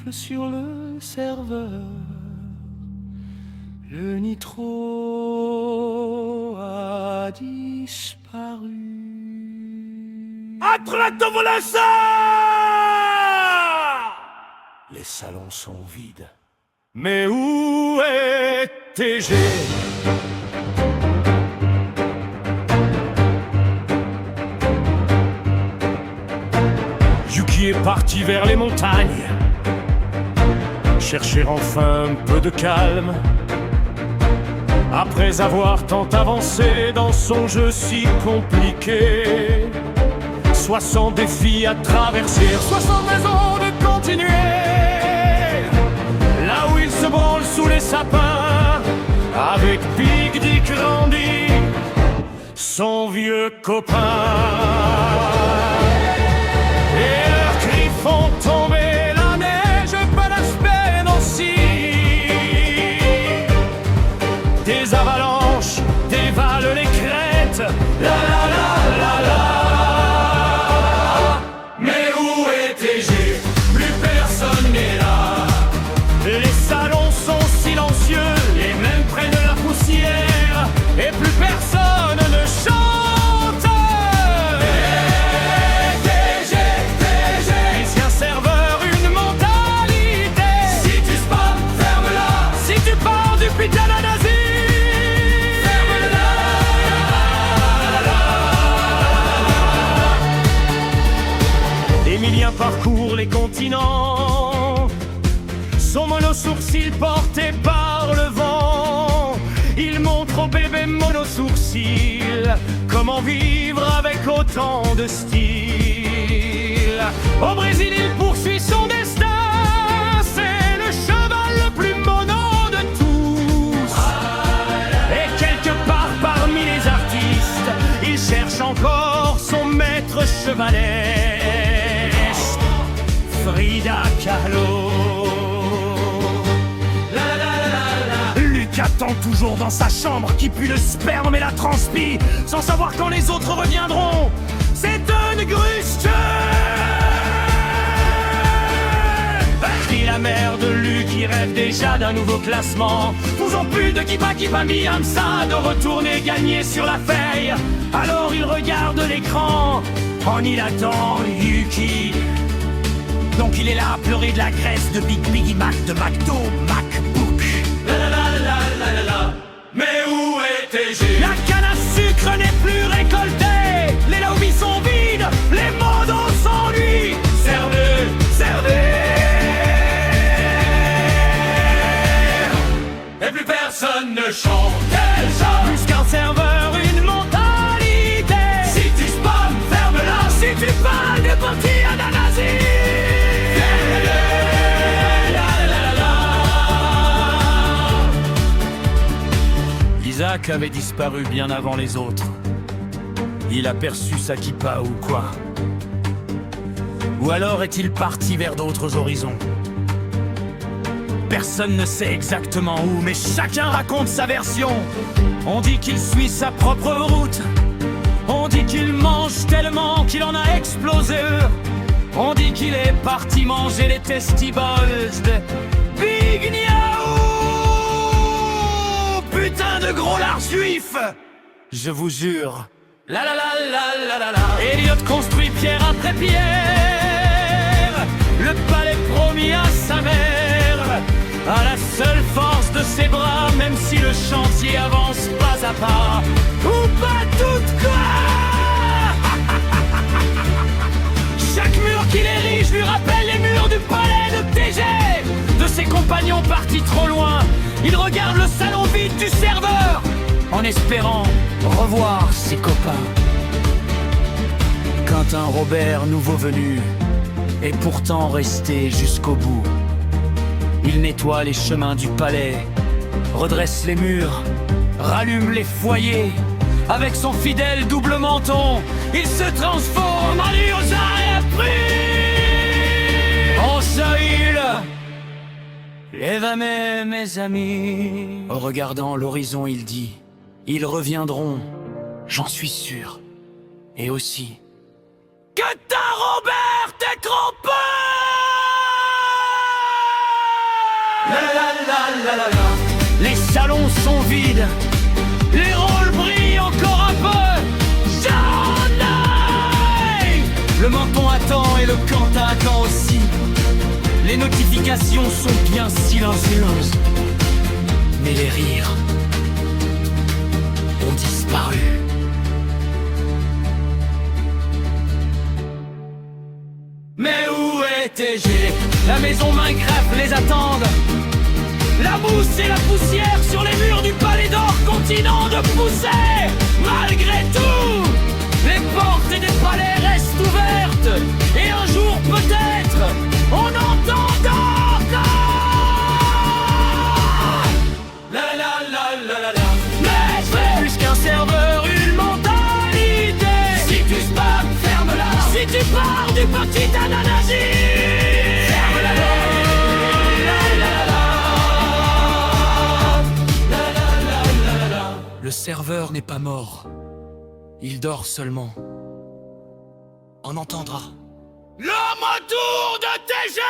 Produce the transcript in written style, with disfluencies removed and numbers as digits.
gifle sur le serveur. Le nitro a disparu. Attrape-toi le ça! Les salons sont vides. Mais où est TG? Yuki est parti vers les montagnes, chercher enfin un peu de calme. Après avoir tant avancé dans son jeu si compliqué, 60 défis à traverser, 60 raisons de continuer. Là où il se branle sous les sapins, avec Big Dick Randy, son vieux copain. Et leurs cris font tomber la neige, pas d'aspect aussi. Des avalanches dévalent les crêtes. La la la la la. Mais où est TG? Plus personne n'est là. Les salons sont silencieux, les mêmes prennent la poussière, et plus personne ne chante. TG, TG, ancien serveur, une mentalité. Si tu spams, ferme-la. Si tu pars du putain de nazi, Emilien parcourt les continents, son mono-sourcil porté par le vent. Il montre au bébé mono-sourcil comment vivre avec autant de style. Au Brésil, il poursuit son destin, c'est le cheval le plus mono de tous. Et quelque part parmi les artistes, il cherche encore son maître chevalesque, Frida Kahlo. Luc attend toujours dans sa chambre qui pue le sperme et la transpi, sans savoir quand les autres reviendront. C'est une gruste. Crie la mère de Luc qui rêve déjà d'un nouveau classement. Toujours plus de Kipa mi Hamza de retourner gagner sur la feuille. Alors il regarde l'écran, en il attend Yuki. Donc il est là à pleurer de la graisse de Biggie Mac, de McDo, MacBook. La la la la la la la. Mais où est TG? La canne à sucre n'est plus récoltée, les lobbies sont vides, les modos s'ennuient. Servez, servez. Et plus personne ne chante. Quel chante? Plus qu'un serveur, une mentalité. Si tu spams, ferme-la. Si tu parles de parti à la nazi. Isaac avait disparu bien avant les autres. Il a perçu sa kippa ou quoi? Ou alors est-il parti vers d'autres horizons? Personne ne sait exactement où, mais chacun raconte sa version. On dit qu'il suit sa propre route. On dit qu'il mange tellement qu'il en a explosé. On dit qu'il est parti manger les testibles de Big Niaou. Putain de gros lard juif. Je vous jure. La la la la la la la. Elliot construit pierre après pierre le palais promis à sa mère, à la seule force de ses bras, même si le chantier avance pas à pas. Ou pas tout quoi. Chaque mur qu'il érige lui rappelle les murs du palais de TG. De ses compagnons partis trop loin, il regarde le salon vide du serveur, en espérant revoir ses copains. Quentin Robert, nouveau venu, est pourtant resté jusqu'au bout. Il nettoie les chemins du palais, redresse les murs, rallume les foyers. Avec son fidèle double menton, il se transforme en Ursa en Saïl. Lève-moi mes amis. En regardant l'horizon, il dit: ils reviendront, j'en suis sûr. Et aussi que ta Robert t'es trompé. Les salons sont vides, les rôles brillent encore un peu. Johnny! Le menton attend et le cantin attend aussi. Les notifications sont bien silencieuses, mais les rires ont disparu. Mais où étais-je? La maison Minecraft les attendent. La mousse et la poussière sur les murs du palais d'or continuent de pousser. Malgré tout, les portes des palais restent ouvertes. Et un jour peut-être, on entendra. La la la la la la. Mais c'est plus qu'un serveur, une mentalité. Si tu spam, ferme-la. Si tu pars du petit ananasi, ferme-la. Le serveur n'est pas mort. Il dort seulement. On entendra le retour de TG.